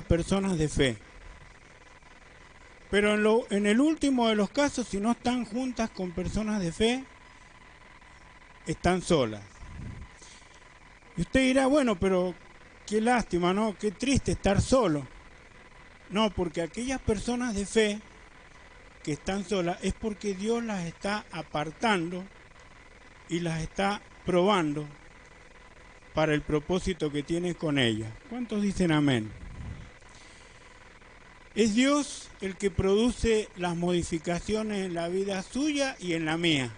personas de fe. Pero en el último de los casos, si no están juntas con personas de fe, están solas. Y usted dirá, bueno, pero qué lástima, ¿no? Qué triste estar solo. No, porque aquellas personas de fe que están solas es porque Dios las está apartando y las está probando para el propósito que tiene con ellas. ¿Cuántos dicen amén? Es Dios el que produce las modificaciones en la vida suya y en la mía.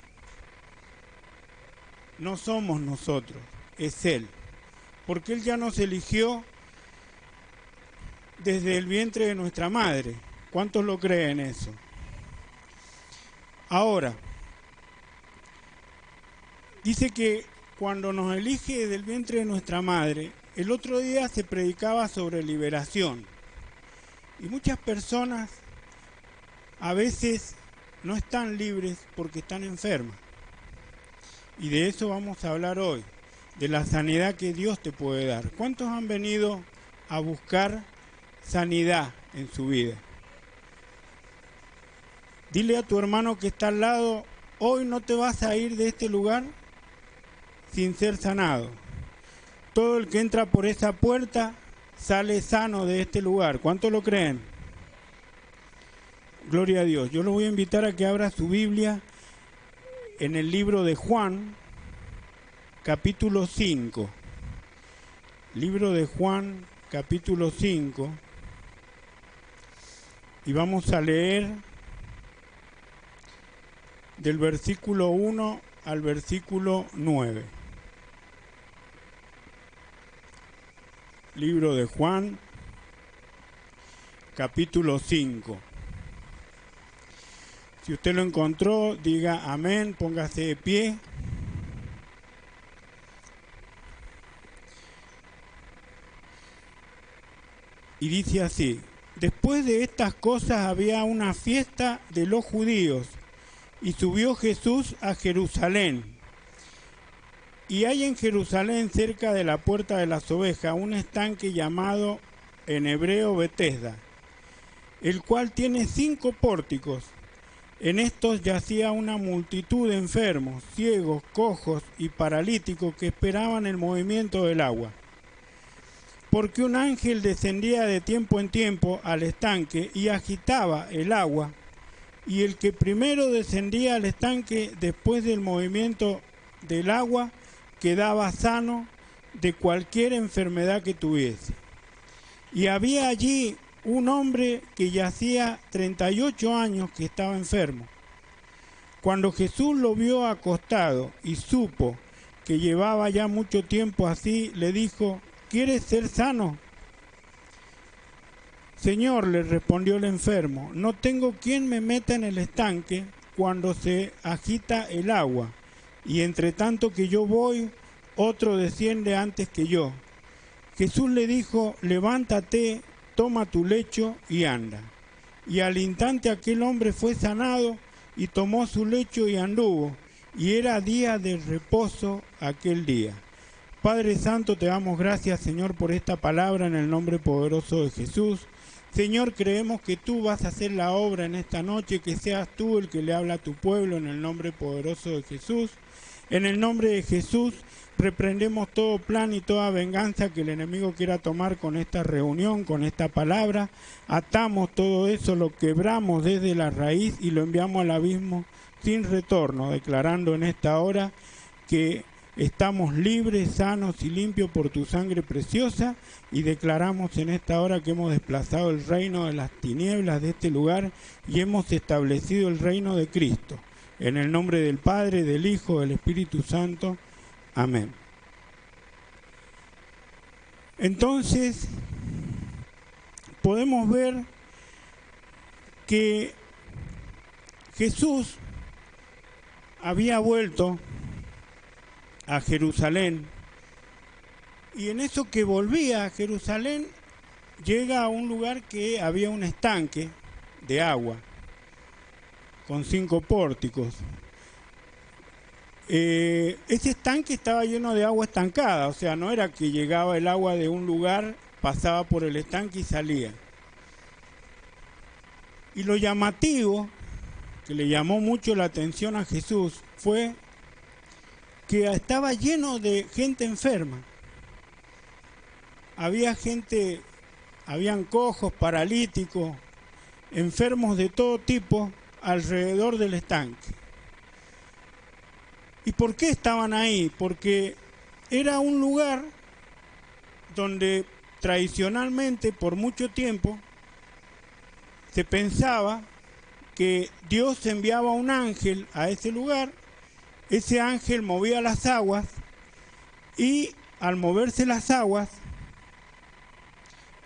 No somos nosotros, es Él. Porque Él ya nos eligió desde el vientre de nuestra madre. ¿Cuántos lo creen eso? Ahora, dice que cuando nos elige desde el vientre de nuestra madre, el otro día se predicaba sobre liberación. Y muchas personas a veces no están libres porque están enfermas. Y de eso vamos a hablar hoy, de la sanidad que Dios te puede dar. ¿Cuántos han venido a buscar sanidad en su vida? Dile a tu hermano que está al lado, hoy no te vas a ir de este lugar sin ser sanado. Todo el que entra por esa puerta sale sano de este lugar. ¿Cuántos lo creen? Gloria a Dios. Yo lo voy a invitar a que abra su Biblia en el libro de Juan, capítulo 5. Libro de Juan, capítulo 5. Y vamos a leer del versículo 1 al versículo 9. Libro de Juan, capítulo 5. Si usted lo encontró, diga amén, póngase de pie. Y dice así: después de estas cosas había una fiesta de los judíos, y subió Jesús a Jerusalén. Y hay en Jerusalén, cerca de la puerta de las ovejas, un estanque llamado en hebreo Betesda, el cual tiene 5 pórticos. En estos yacía una multitud de enfermos, ciegos, cojos y paralíticos que esperaban el movimiento del agua. Porque un ángel descendía de tiempo en tiempo al estanque y agitaba el agua, y el que primero descendía al estanque después del movimiento del agua quedaba sano de cualquier enfermedad que tuviese. Y había allí un hombre que yacía 38 años que estaba enfermo. Cuando Jesús lo vio acostado y supo que llevaba ya mucho tiempo así, le dijo: ¿quieres ser sano? Señor, le respondió el enfermo, no tengo quien me meta en el estanque cuando se agita el agua, y entre tanto que yo voy, otro desciende antes que yo. Jesús le dijo: levántate, toma tu lecho y anda. Y al instante aquel hombre fue sanado y tomó su lecho y anduvo, y era día de reposo aquel día. Padre Santo, te damos gracias, Señor, por esta palabra en el nombre poderoso de Jesús. Señor, creemos que tú vas a hacer la obra en esta noche, que seas tú el que le habla a tu pueblo en el nombre poderoso de Jesús. En el nombre de Jesús reprendemos todo plan y toda venganza que el enemigo quiera tomar con esta reunión, con esta palabra. Atamos todo eso, lo quebramos desde la raíz y lo enviamos al abismo sin retorno, declarando en esta hora que estamos libres, sanos y limpios por tu sangre preciosa, y declaramos en esta hora que hemos desplazado el reino de las tinieblas de este lugar y hemos establecido el reino de Cristo. En el nombre del Padre, del Hijo, del Espíritu Santo. Amén. Entonces, podemos ver que Jesús había vuelto a Jerusalén, y en eso que volvía a Jerusalén llega a un lugar que había un estanque de agua con 5 pórticos. Ese estanque estaba lleno de agua estancada, o sea, no era que llegaba el agua de un lugar pasaba por el estanque y salía. Y lo llamativo, que le llamó mucho la atención a Jesús, fue que estaba lleno de gente enferma. Había gente, habían cojos, paralíticos, enfermos de todo tipo alrededor del estanque. ¿Y por qué estaban ahí? Porque era un lugar donde tradicionalmente, por mucho tiempo, se pensaba que Dios enviaba un ángel a ese lugar, ese ángel movía las aguas y al moverse las aguas,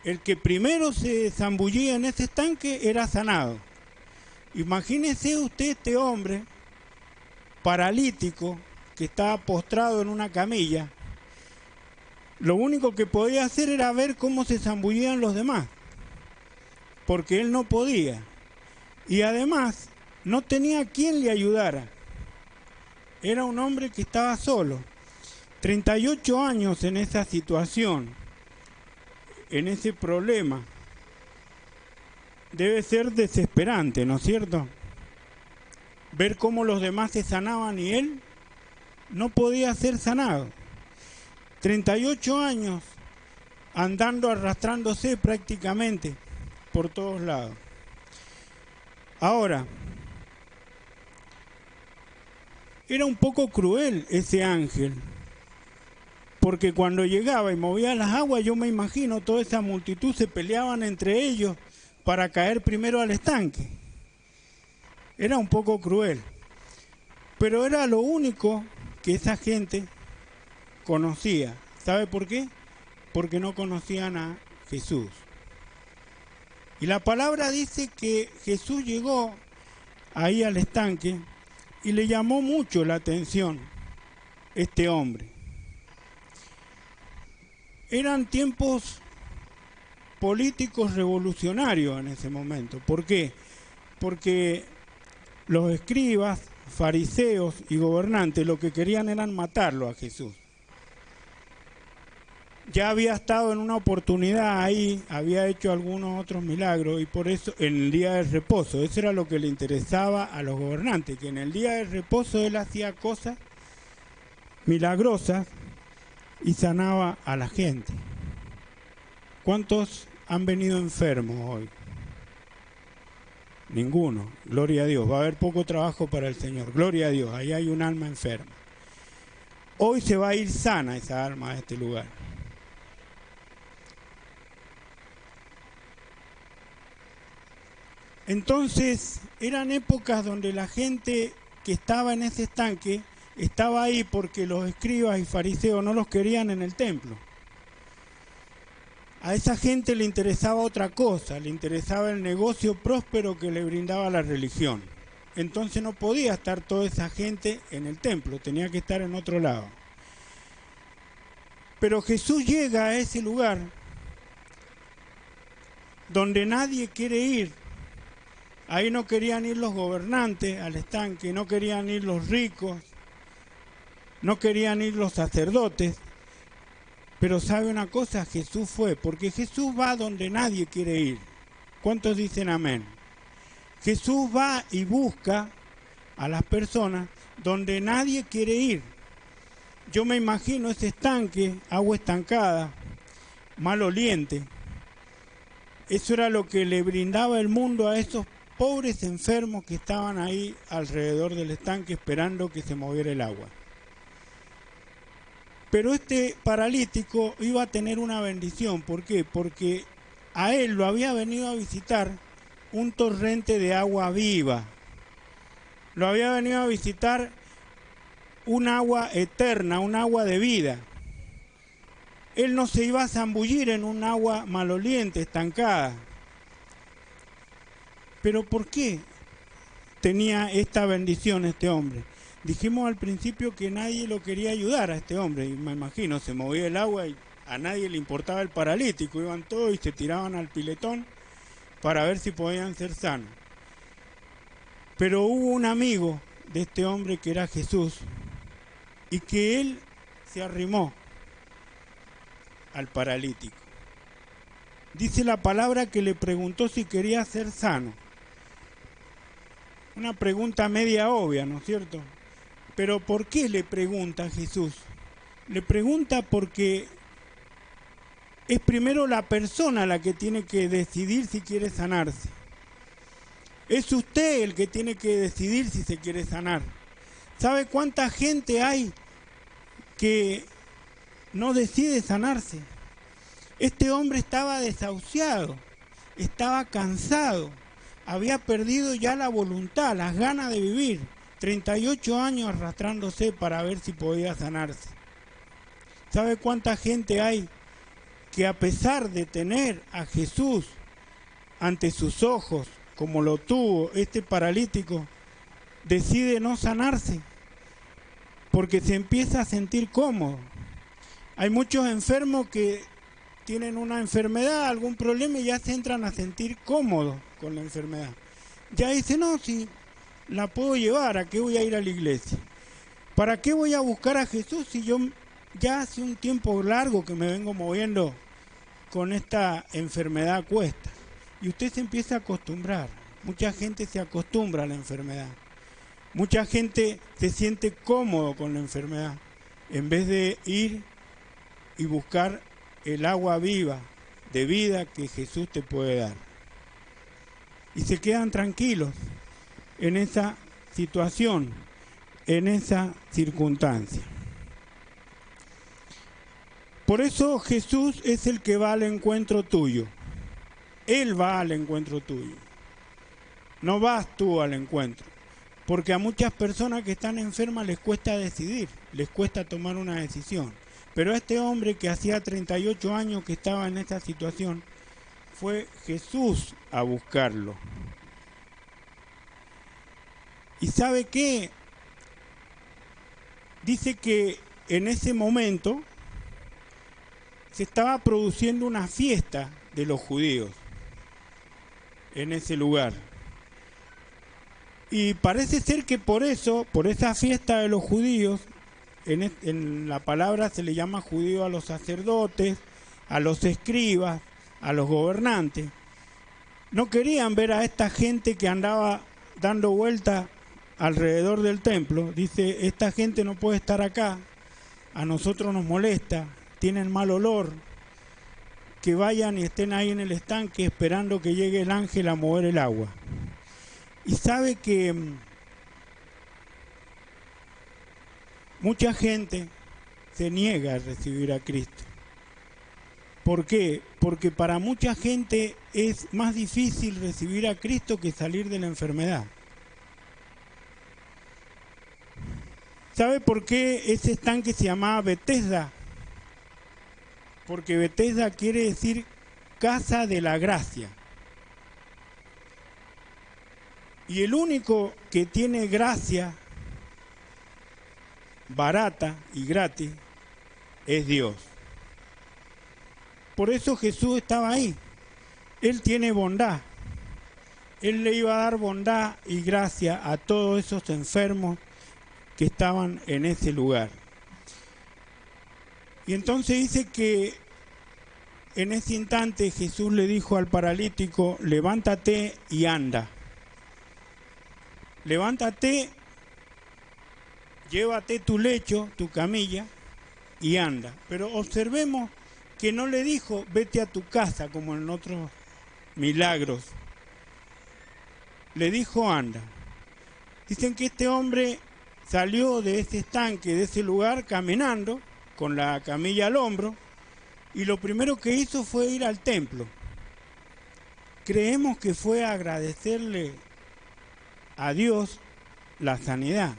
el que primero se zambullía en ese estanque era sanado. Imagínese usted este hombre paralítico que estaba postrado en una camilla. Lo único que podía hacer era ver cómo se zambullían los demás, porque él no podía. Y además no tenía quien le ayudara. Era un hombre que estaba solo. 38 años en esa situación, en ese problema. Debe ser desesperante, ¿no es cierto? Ver cómo los demás se sanaban y él no podía ser sanado. 38 años andando, arrastrándose prácticamente por todos lados. Ahora, era un poco cruel ese ángel, porque cuando llegaba y movía las aguas, yo me imagino toda esa multitud se peleaban entre ellos para caer primero al estanque. Era un poco cruel, pero era lo único que esa gente conocía. ¿Sabe por qué? Porque no conocían a Jesús. Y la palabra dice que Jesús llegó ahí al estanque y le llamó mucho la atención este hombre. Eran tiempos políticos revolucionarios en ese momento. ¿Por qué? Porque los escribas, fariseos y gobernantes lo que querían era matarlo a Jesús. Ya había estado en una oportunidad ahí, había hecho algunos otros milagros y por eso en el día del reposo, eso era lo que le interesaba a los gobernantes, que en el día del reposo él hacía cosas milagrosas y sanaba a la gente. ¿Cuántos han venido enfermos hoy? Ninguno, gloria a Dios. Va a haber poco trabajo para el Señor, gloria a Dios. Ahí hay un alma enferma. Hoy se va a ir sana esa alma de este lugar. Entonces, eran épocas donde la gente que estaba en ese estanque estaba ahí porque los escribas y fariseos no los querían en el templo. A esa gente le interesaba otra cosa, le interesaba el negocio próspero que le brindaba la religión. Entonces no podía estar toda esa gente en el templo, tenía que estar en otro lado. Pero Jesús llega a ese lugar donde nadie quiere ir. Ahí no querían ir los gobernantes al estanque, no querían ir los ricos, no querían ir los sacerdotes. Pero sabe una cosa, Jesús fue, porque Jesús va donde nadie quiere ir. ¿Cuántos dicen amén? Jesús va y busca a las personas donde nadie quiere ir. Yo me imagino ese estanque, agua estancada, maloliente. Eso era lo que le brindaba el mundo a esos pobres enfermos que estaban ahí alrededor del estanque esperando que se moviera el agua. Pero este paralítico iba a tener una bendición. ¿Por qué? Porque a él lo había venido a visitar un torrente de agua viva. Lo había venido a visitar un agua eterna, un agua de vida. Él no se iba a zambullir en un agua maloliente, estancada. ¿Pero por qué tenía esta bendición este hombre? Dijimos al principio que nadie lo quería ayudar a este hombre, y me imagino, se movía el agua y a nadie le importaba el paralítico, iban todos y se tiraban al piletón para ver si podían ser sanos. Pero hubo un amigo de este hombre que era Jesús, y que él se arrimó al paralítico. Dice la palabra que le preguntó si quería ser sano. Una pregunta media obvia, ¿no es cierto? Pero ¿por qué le pregunta a Jesús? Le pregunta porque es primero la persona la que tiene que decidir si quiere sanarse. Es usted el que tiene que decidir si se quiere sanar. ¿Sabe cuánta gente hay que no decide sanarse? Este hombre estaba desahuciado, estaba cansado, había perdido ya la voluntad, las ganas de vivir. 38 años arrastrándose para ver si podía sanarse. ¿Sabe cuánta gente hay que a pesar de tener a Jesús ante sus ojos, como lo tuvo este paralítico, decide no sanarse? Porque se empieza a sentir cómodo. Hay muchos enfermos que tienen una enfermedad, algún problema y ya se entran a sentir cómodos con la enfermedad. Ya dicen, no, si la puedo llevar, ¿a qué voy a ir a la iglesia? ¿Para qué voy a buscar a Jesús si yo ya hace un tiempo largo que me vengo moviendo con esta enfermedad a cuesta? Y usted se empieza a acostumbrar. Mucha gente se acostumbra a la enfermedad. Mucha gente se siente cómodo con la enfermedad en vez de ir y buscar el agua viva de vida que Jesús te puede dar. Y se quedan tranquilos en esa situación, en esa circunstancia. Por eso Jesús es el que va al encuentro tuyo. Él va al encuentro tuyo. No vas tú al encuentro. Porque a muchas personas que están enfermas les cuesta decidir, les cuesta tomar una decisión. Pero a este hombre que hacía 38 años que estaba en esta situación, fue Jesús a buscarlo. ¿Y sabe qué? Dice que en ese momento se estaba produciendo una fiesta de los judíos en ese lugar. Y parece ser que por eso, por esa fiesta de los judíos, en la palabra se le llama judío a los sacerdotes, a los escribas, a los gobernantes. No querían ver a esta gente que andaba dando vueltas alrededor del templo. Dice, esta gente no puede estar acá, a nosotros nos molesta, tienen mal olor, que vayan y estén ahí en el estanque esperando que llegue el ángel a mover el agua. Y sabe que mucha gente se niega a recibir a Cristo. ¿Por qué? Porque para mucha gente es más difícil recibir a Cristo que salir de la enfermedad. ¿Sabe por qué ese estanque se llamaba Betesda? Porque Betesda quiere decir casa de la gracia. Y el único que tiene gracia barata y gratis es Dios. Por eso Jesús estaba ahí. Él tiene bondad. Él le iba a dar bondad y gracia a todos esos enfermos que estaban en ese lugar. Y entonces dice que en ese instante Jesús le dijo al paralítico, levántate y anda. Levántate, llévate tu lecho, tu camilla y anda. Pero observemos que no le dijo, vete a tu casa como en otros milagros. Le dijo, anda. Dicen que este hombre salió de ese estanque, de ese lugar, caminando, con la camilla al hombro, y lo primero que hizo fue ir al templo. Creemos que fue a agradecerle a Dios la sanidad.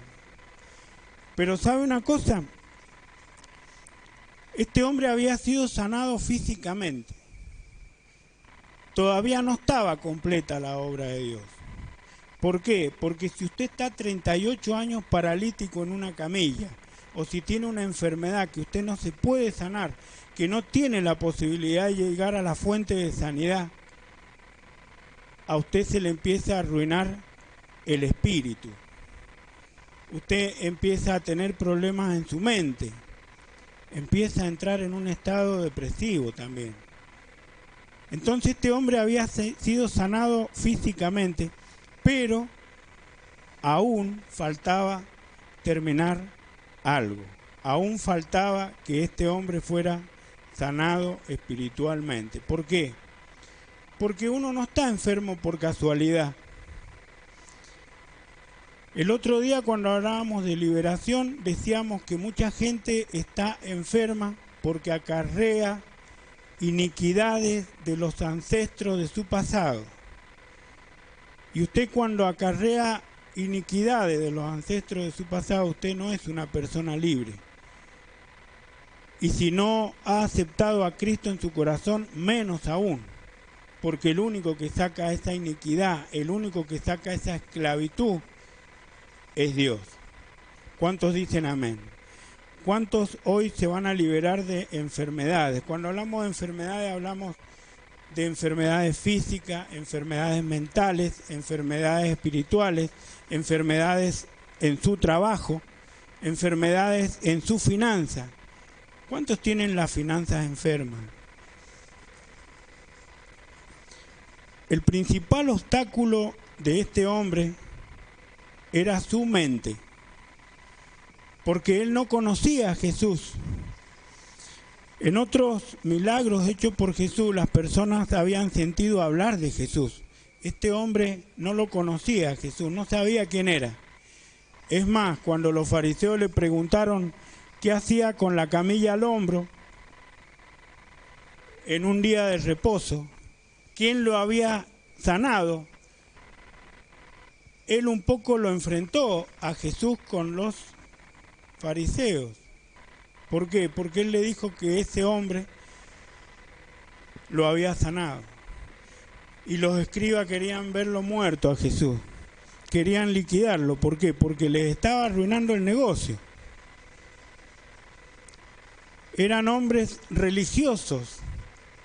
Pero ¿sabe una cosa? Este hombre había sido sanado físicamente. Todavía no estaba completa la obra de Dios. ¿Por qué? Porque si usted está 38 años paralítico en una camilla, o si tiene una enfermedad que usted no se puede sanar, que no tiene la posibilidad de llegar a la fuente de sanidad, a usted se le empieza a arruinar el espíritu. Usted empieza a tener problemas en su mente, empieza a entrar en un estado depresivo también. Entonces este hombre había sido sanado físicamente, pero aún faltaba terminar algo. Aún faltaba que este hombre fuera sanado espiritualmente. ¿Por qué? Porque uno no está enfermo por casualidad. El otro día cuando hablábamos de liberación decíamos que mucha gente está enferma porque acarrea iniquidades de los ancestros de su pasado. Y usted cuando acarrea iniquidades de los ancestros de su pasado, usted no es una persona libre. Y si no ha aceptado a Cristo en su corazón, menos aún. Porque el único que saca esa iniquidad, el único que saca esa esclavitud, es Dios. ¿Cuántos dicen amén? ¿Cuántos hoy se van a liberar de enfermedades? Cuando hablamos de enfermedades, hablamos de enfermedades físicas, enfermedades mentales, enfermedades espirituales, enfermedades en su trabajo, enfermedades en su finanza. ¿Cuántos tienen las finanzas enfermas? El principal obstáculo de este hombre era su mente, porque él no conocía a Jesús. En otros milagros hechos por Jesús, las personas habían sentido hablar de Jesús. Este hombre no lo conocía a Jesús, no sabía quién era. Es más, cuando los fariseos le preguntaron qué hacía con la camilla al hombro en un día de reposo, quién lo había sanado, él un poco lo enfrentó a Jesús con los fariseos. ¿Por qué? Porque él le dijo que ese hombre lo había sanado. Y los escribas querían verlo muerto a Jesús. Querían liquidarlo. ¿Por qué? Porque les estaba arruinando el negocio. Eran hombres religiosos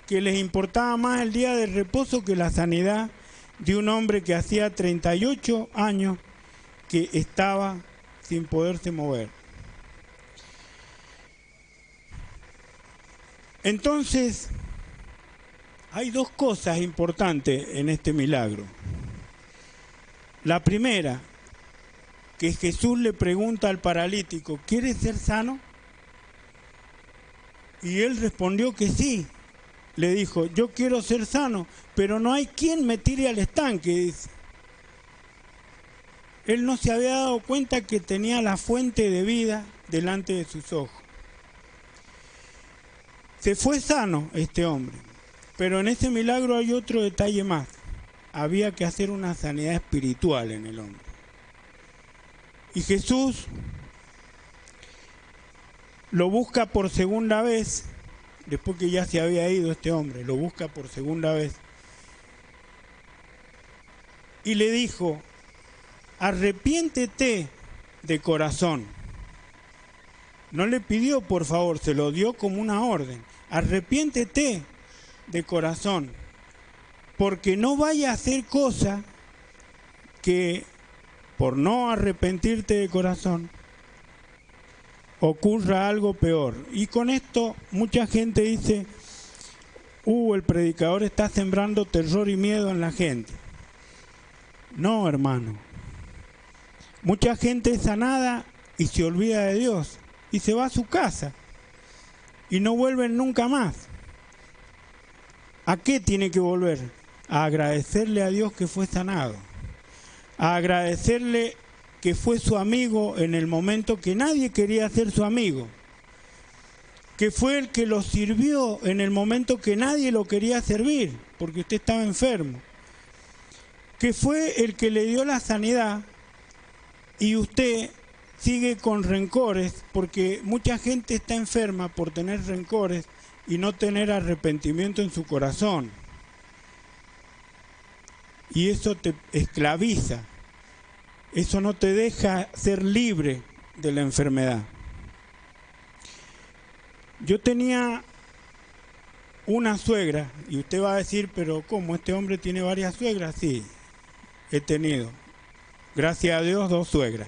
que les importaba más el día de reposo que la sanidad de un hombre que hacía 38 años que estaba sin poderse mover. Entonces, hay dos cosas importantes en este milagro. La primera, que Jesús le pregunta al paralítico, ¿quieres ser sano? Y él respondió que sí. Le dijo, yo quiero ser sano, pero no hay quien me tire al estanque, dice. Él no se había dado cuenta que tenía la fuente de vida delante de sus ojos. Se fue sano este hombre, pero en ese milagro hay otro detalle más. Había que hacer una sanidad espiritual en el hombre. Y Jesús lo busca por segunda vez, después que ya se había ido este hombre, lo busca por segunda vez. Y le dijo, arrepiéntete de corazón. No le pidió por favor, se lo dio como una orden. Arrepiéntete de corazón, porque no vaya a hacer cosa que por no arrepentirte de corazón ocurra algo peor. Y con esto mucha gente dice, el predicador está sembrando terror y miedo en la gente. No, hermano. Mucha gente es sanada y se olvida de Dios y se va a su casa y no vuelven nunca más. ¿A qué tiene que volver? A agradecerle a Dios que fue sanado, a agradecerle que fue su amigo en el momento que nadie quería ser su amigo, que fue el que lo sirvió en el momento que nadie lo quería servir, porque usted estaba enfermo, que fue el que le dio la sanidad y usted sigue con rencores, porque mucha gente está enferma por tener rencores y no tener arrepentimiento en su corazón. Y eso te esclaviza, eso no te deja ser libre de la enfermedad. Yo tenía una suegra, y usted va a decir, pero ¿cómo? ¿Este hombre tiene varias suegras? Sí, he tenido, gracias a Dios, 2 suegras.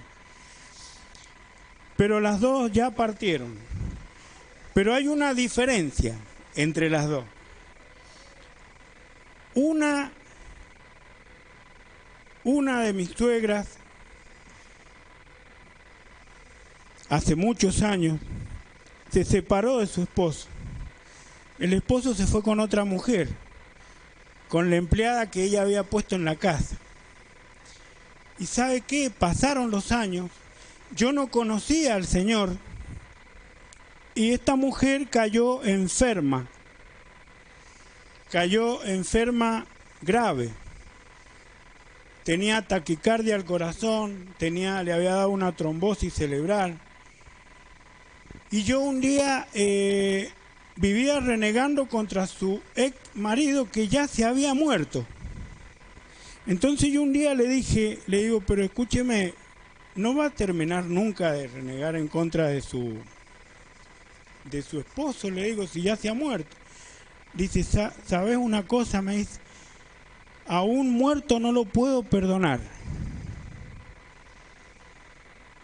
Pero las 2 ya partieron. Pero hay una diferencia entre las 2. Una de mis suegras, hace muchos años, se separó de su esposo. El esposo se fue con otra mujer, con la empleada que ella había puesto en la casa. ¿Y sabe qué? Pasaron los años, yo no conocía al Señor y esta mujer cayó enferma grave. Tenía taquicardia al corazón, le había dado una trombosis cerebral. Y yo un día vivía renegando contra su ex marido que ya se había muerto. Entonces yo un día le digo, pero escúcheme, no va a terminar nunca de renegar en contra de su esposo, le digo, si ya se ha muerto. Dice, ¿sabes una cosa? Me dice, a un muerto no lo puedo perdonar.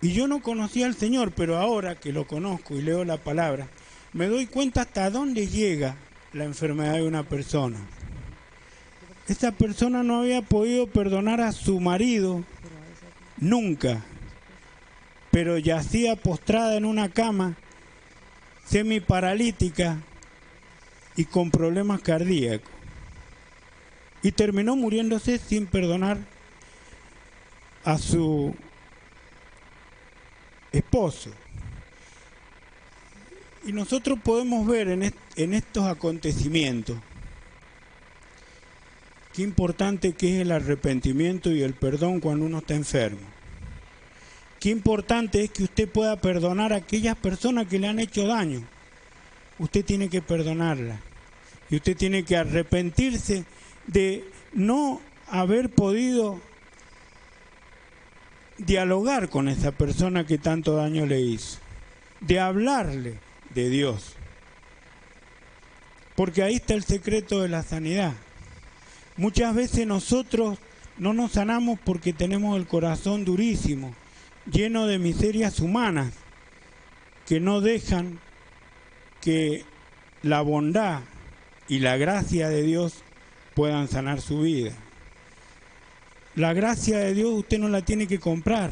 Y yo no conocía al Señor, pero ahora que lo conozco y leo la palabra, me doy cuenta hasta dónde llega la enfermedad de una persona. Esa persona no había podido perdonar a su marido nunca, pero yacía postrada en una cama, semiparalítica y con problemas cardíacos. Y terminó muriéndose sin perdonar a su esposo. Y nosotros podemos ver en estos acontecimientos qué importante que es el arrepentimiento y el perdón cuando uno está enfermo. Qué importante es que usted pueda perdonar a aquellas personas que le han hecho daño. Usted tiene que perdonarlas. Y usted tiene que arrepentirse de no haber podido dialogar con esa persona que tanto daño le hizo. De hablarle de Dios. Porque ahí está el secreto de la sanidad. Muchas veces nosotros no nos sanamos porque tenemos el corazón durísimo, lleno de miserias humanas, que no dejan que la bondad y la gracia de Dios puedan sanar su vida. La gracia de Dios usted no la tiene que comprar,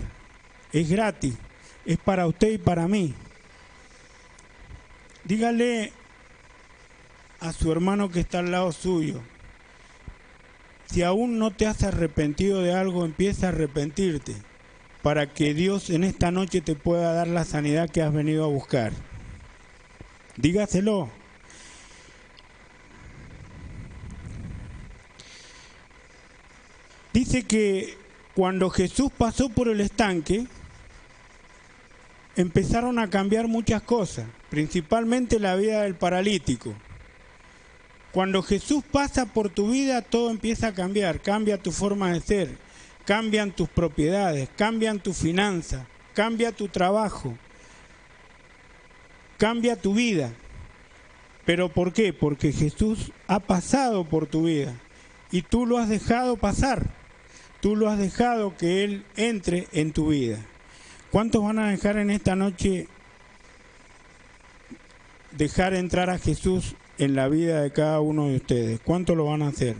es gratis, es para usted y para mí. Dígale a su hermano que está al lado suyo, si aún no te has arrepentido de algo, empieza a arrepentirte, para que Dios en esta noche te pueda dar la sanidad que has venido a buscar. Dígaselo. Dice que cuando Jesús pasó por el estanque, empezaron a cambiar muchas cosas, principalmente la vida del paralítico. Cuando Jesús pasa por tu vida, todo empieza a cambiar, cambia tu forma de ser, cambian tus propiedades, cambian tus finanzas, cambia tu trabajo, cambia tu vida. ¿Pero por qué? Porque Jesús ha pasado por tu vida y tú lo has dejado pasar, tú lo has dejado que Él entre en tu vida. ¿Cuántos van a dejar en esta noche dejar entrar a Jesús en la vida de cada uno de ustedes? ¿Cuántos lo van a hacer?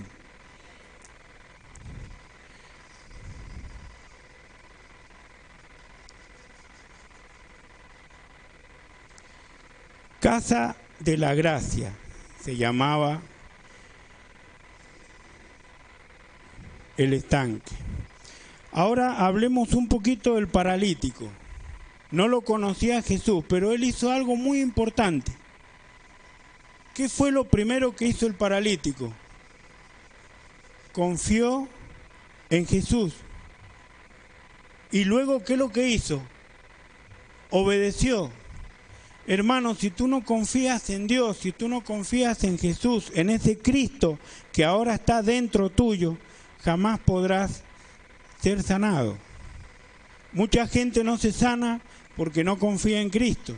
Casa de la Gracia se llamaba el estanque. Ahora hablemos un poquito del paralítico. No lo conocía Jesús, pero él hizo algo muy importante. ¿Qué fue lo primero que hizo el paralítico? Confió en Jesús. Y luego, ¿qué es lo que hizo? Obedeció. Hermano, si tú no confías en Dios, si tú no confías en Jesús, en ese Cristo que ahora está dentro tuyo, jamás podrás ser sanado. Mucha gente no se sana porque no confía en Cristo.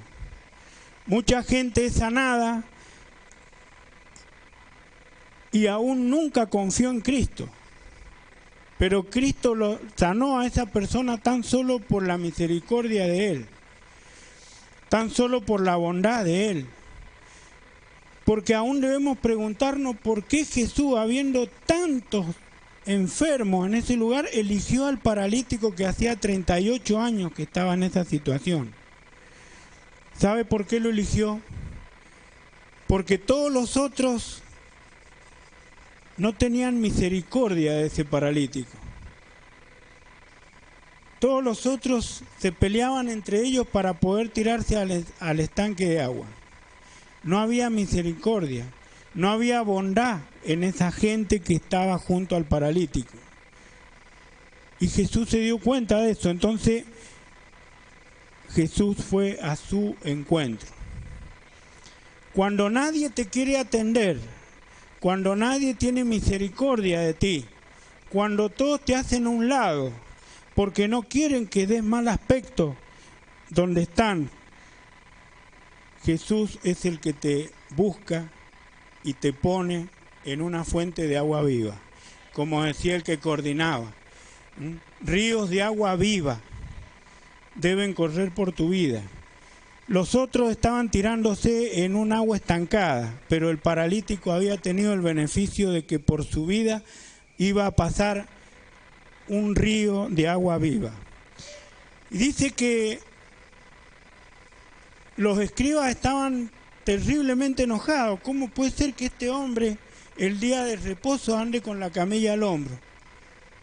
Mucha gente es sanada y aún nunca confió en Cristo. Pero Cristo lo sanó a esa persona tan solo por la misericordia de Él, tan solo por la bondad de Él. Porque aún debemos preguntarnos por qué Jesús, habiendo tantos enfermos en ese lugar, eligió al paralítico que hacía 38 años que estaba en esa situación. ¿Sabe por qué lo eligió? Porque todos los otros no tenían misericordia de ese paralítico. Todos los otros se peleaban entre ellos para poder tirarse al estanque de agua. No había misericordia, no había bondad en esa gente que estaba junto al paralítico. Y Jesús se dio cuenta de eso, entonces Jesús fue a su encuentro. Cuando nadie te quiere atender, cuando nadie tiene misericordia de ti, cuando todos te hacen a un lado, porque no quieren que des mal aspecto donde están, Jesús es el que te busca y te pone en una fuente de agua viva, como decía el que coordinaba. Ríos de agua viva deben correr por tu vida. Los otros estaban tirándose en un agua estancada, pero el paralítico había tenido el beneficio de que por su vida iba a pasar un río de agua viva. Y dice que los escribas estaban terriblemente enojados. ¿Cómo puede ser que este hombre el día de reposo ande con la camilla al hombro?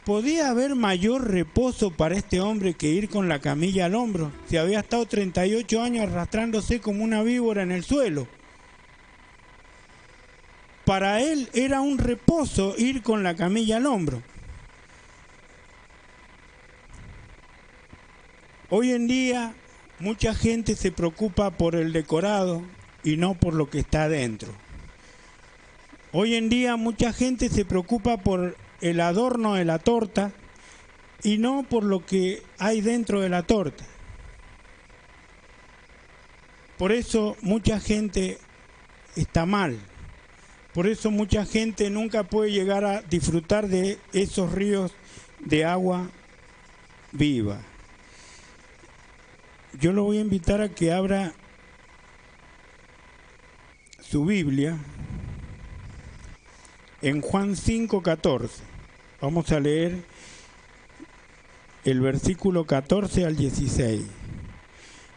¿Podía haber mayor reposo para este hombre que ir con la camilla al hombro? Si había estado 38 años arrastrándose como una víbora en el suelo. Para él era un reposo ir con la camilla al hombro. Hoy en día mucha gente se preocupa por el decorado y no por lo que está adentro. Hoy en día mucha gente se preocupa por el adorno de la torta y no por lo que hay dentro de la torta. Por eso mucha gente está mal. Por eso mucha gente nunca puede llegar a disfrutar de esos ríos de agua viva. Yo lo voy a invitar a que abra su Biblia en Juan 5:14. Vamos a leer el versículo 14 al 16.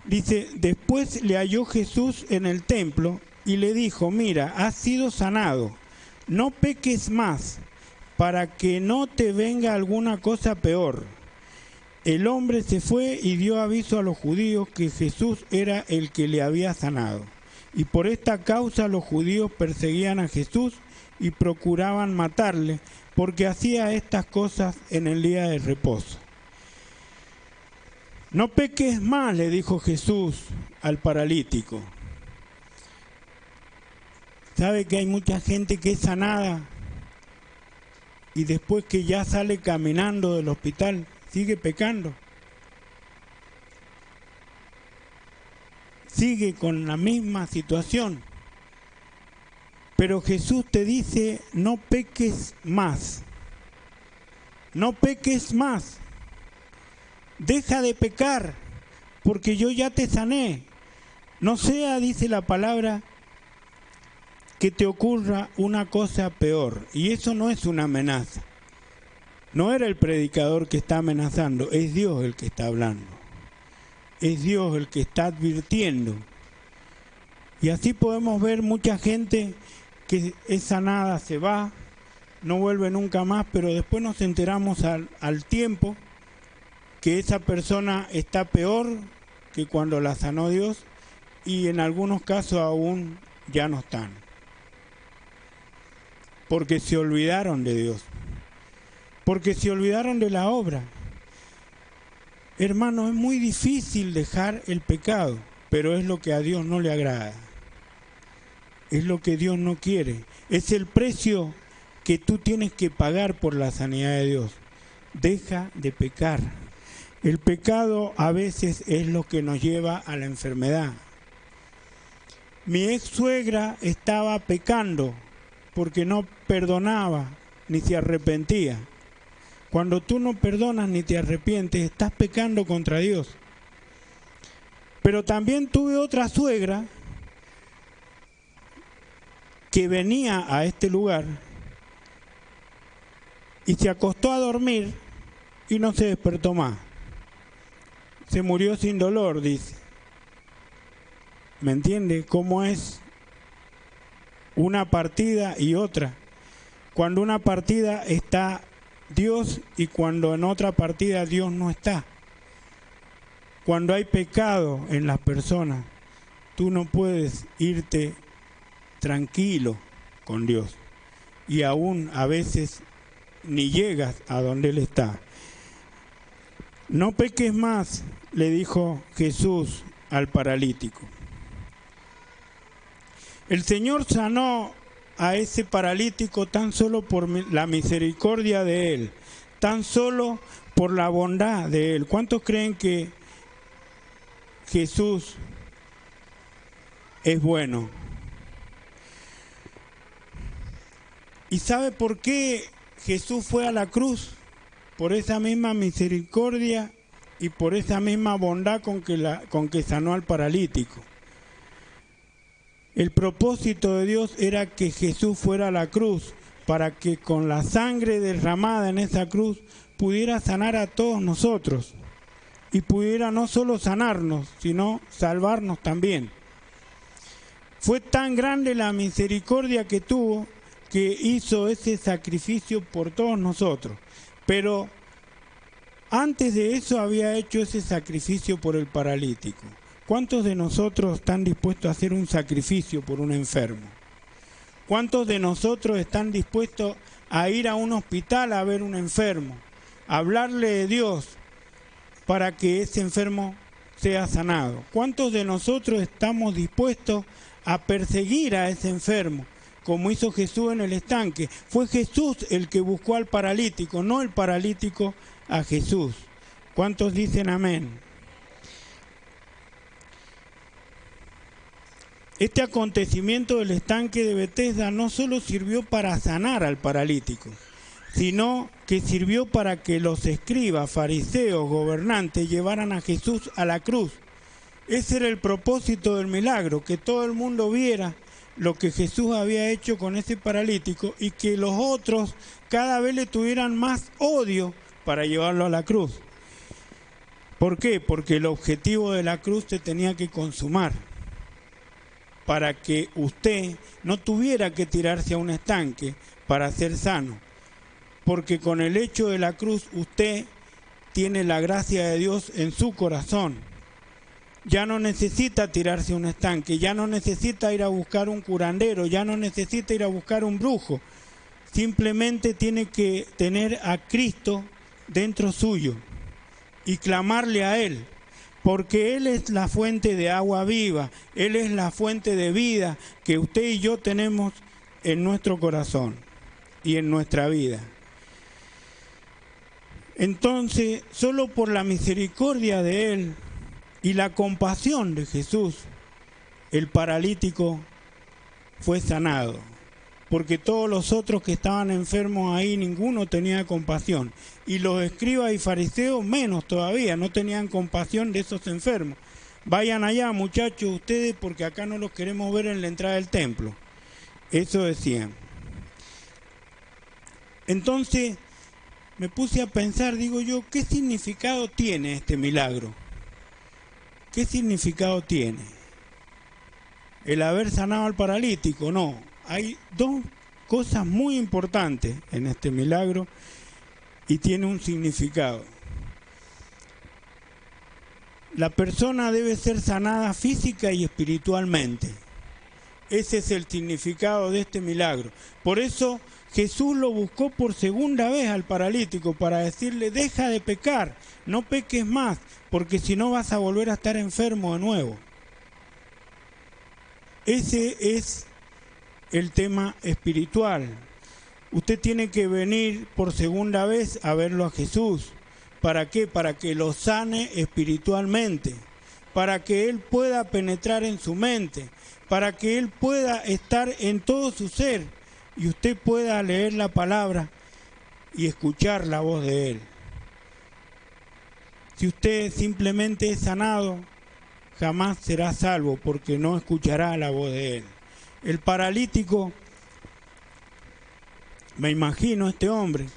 Dice: después le halló Jesús en el templo y le dijo: mira, has sido sanado, no peques más, para que no te venga alguna cosa peor. El hombre se fue y dio aviso a los judíos que Jesús era el que le había sanado. Y por esta causa los judíos perseguían a Jesús y procuraban matarle, porque hacía estas cosas en el día de reposo. No peques más, le dijo Jesús al paralítico. ¿Sabe que hay mucha gente que es sanada y después que ya sale caminando del hospital sigue pecando? Sigue con la misma situación. Pero Jesús te dice: no peques más. No peques más. Deja de pecar, porque yo ya te sané. No sea, dice la palabra, que te ocurra una cosa peor. Y eso no es una amenaza. No era el predicador que está amenazando, es Dios el que está hablando. Es Dios el que está advirtiendo. Y así podemos ver mucha gente que es sanada, se va, no vuelve nunca más, pero después nos enteramos al tiempo que esa persona está peor que cuando la sanó Dios, y en algunos casos aún ya no están. Porque se olvidaron de Dios. Porque se olvidaron de la obra. Hermano, es muy difícil dejar el pecado, pero es lo que a Dios no le agrada. Es lo que Dios no quiere. Es el precio que tú tienes que pagar por la sanidad de Dios. Deja de pecar. El pecado a veces es lo que nos lleva a la enfermedad. Mi ex suegra estaba pecando porque no perdonaba ni se arrepentía. Cuando tú no perdonas ni te arrepientes, estás pecando contra Dios. Pero también tuve otra suegra que venía a este lugar y se acostó a dormir y no se despertó más. Se murió sin dolor, dice. ¿Me entiende cómo es una partida y otra? Cuando una partida está Dios y cuando en otra partida Dios no está. Cuando hay pecado en las personas, tú no puedes irte tranquilo con Dios. Y aún a veces ni llegas a donde Él está. No peques más, le dijo Jesús al paralítico. El Señor sanó a ese paralítico tan solo por la misericordia de Él, tan solo por la bondad de Él. ¿Cuántos creen que Jesús es bueno? ¿Y sabe por qué Jesús fue a la cruz? Por esa misma misericordia y por esa misma bondad con que sanó al paralítico. El propósito de Dios era que Jesús fuera a la cruz para que con la sangre derramada en esa cruz pudiera sanar a todos nosotros y pudiera no solo sanarnos, sino salvarnos también. Fue tan grande la misericordia que tuvo que hizo ese sacrificio por todos nosotros. Pero antes de eso había hecho ese sacrificio por el paralítico. ¿Cuántos de nosotros están dispuestos a hacer un sacrificio por un enfermo? ¿Cuántos de nosotros están dispuestos a ir a un hospital a ver un enfermo? A hablarle de Dios para que ese enfermo sea sanado. ¿Cuántos de nosotros estamos dispuestos a perseguir a ese enfermo? Como hizo Jesús en el estanque. Fue Jesús el que buscó al paralítico, no el paralítico a Jesús. ¿Cuántos dicen amén? Este acontecimiento del estanque de Betesda no solo sirvió para sanar al paralítico, sino que sirvió para que los escribas, fariseos, gobernantes llevaran a Jesús a la cruz. Ese era el propósito del milagro, que todo el mundo viera lo que Jesús había hecho con ese paralítico y que los otros cada vez le tuvieran más odio para llevarlo a la cruz. ¿Por qué? Porque el objetivo de la cruz se tenía que consumar, para que usted no tuviera que tirarse a un estanque para ser sano, porque con el hecho de la cruz usted tiene la gracia de Dios en su corazón. Ya no necesita tirarse a un estanque, ya no necesita ir a buscar un curandero, ya no necesita ir a buscar un brujo. Simplemente tiene que tener a Cristo dentro suyo y clamarle a Él, porque Él es la fuente de agua viva, Él es la fuente de vida que usted y yo tenemos en nuestro corazón y en nuestra vida. Entonces, solo por la misericordia de Él y la compasión de Jesús, el paralítico fue sanado, porque todos los otros que estaban enfermos ahí, ninguno tenía compasión. Y los escribas y fariseos menos todavía, no tenían compasión de esos enfermos. Vayan allá, muchachos, ustedes, porque acá no los queremos ver en la entrada del templo. Eso decían. Entonces me puse a pensar, digo yo, ¿qué significado tiene este milagro? ¿Qué significado tiene? ¿El haber sanado al paralítico? No. Hay dos cosas muy importantes en este milagro y tiene un significado. La persona debe ser sanada física y espiritualmente. Ese es el significado de este milagro. Por eso Jesús lo buscó por segunda vez al paralítico para decirle, deja de pecar, no peques más, porque si no vas a volver a estar enfermo de nuevo. Ese es el tema espiritual. Usted tiene que venir por segunda vez a verlo a Jesús. ¿Para qué? Para que lo sane espiritualmente, para que Él pueda penetrar en su mente, para que Él pueda estar en todo su ser y usted pueda leer la palabra y escuchar la voz de Él. Si usted simplemente es sanado, jamás será salvo porque no escuchará la voz de Él. El paralítico, me imagino este hombre,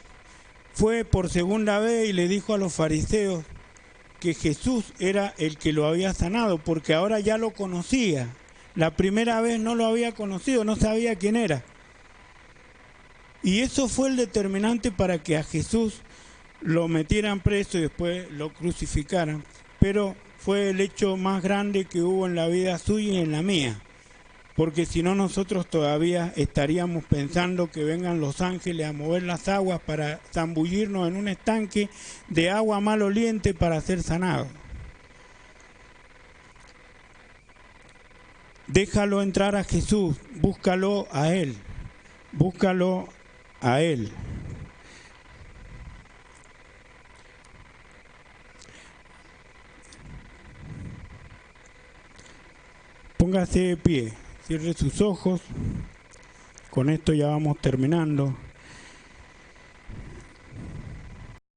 fue por segunda vez y le dijo a los fariseos que Jesús era el que lo había sanado, porque ahora ya lo conocía. La primera vez no lo había conocido, no sabía quién era. Y eso fue el determinante para que a Jesús lo metieran preso y después lo crucificaran. Pero fue el hecho más grande que hubo en la vida suya y en la mía. Porque si no, nosotros todavía estaríamos pensando que vengan los ángeles a mover las aguas para zambullirnos en un estanque de agua maloliente para ser sanados. Déjalo entrar a Jesús, búscalo a Él, búscalo a Él. Póngase de pie, cierre sus ojos, con esto ya vamos terminando.